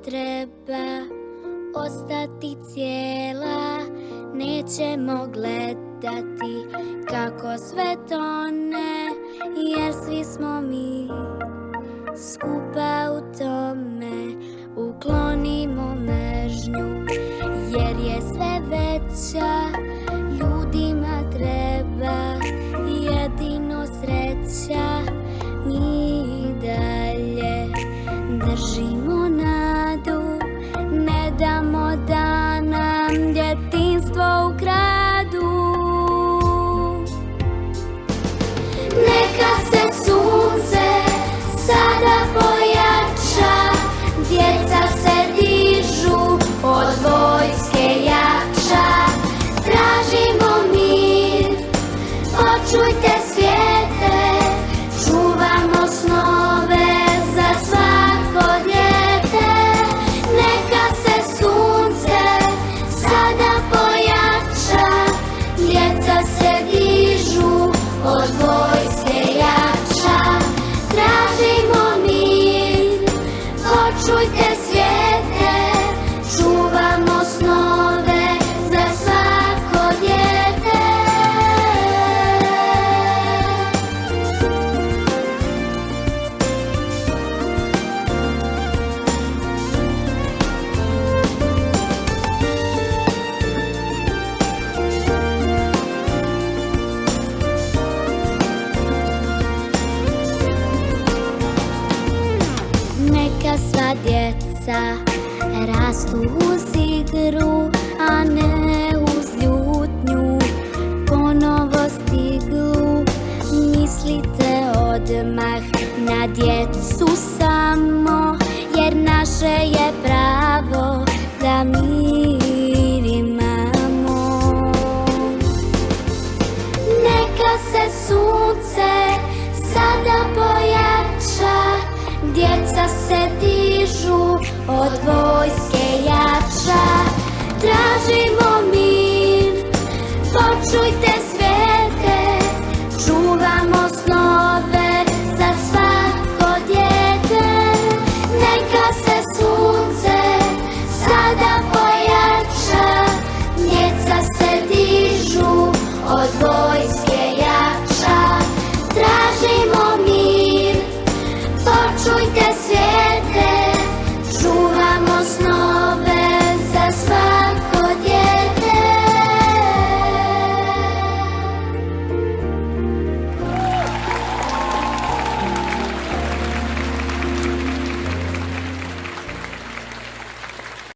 treba ostati cijela, nećemo gledati kako sve tone, jer svi smo mi skupa u tome. Uklonimo mržnju, jer je sve veća, ljudima treba jedino sreća. Mi dalje držimo nadu, ne damo da nam djetinjstvo ukradu. Neka se sunce sada pojača, djeca se dižu od vojske jača. Tražimo mir, počujte svijete, čuvamo snove za svako dijete. Neka se sunce sada pojača, djeca se dižu od vojske jača. Tražimo mir, počujte svijete, čuvamo snove za svako dijete. Neka sva djeca rastu u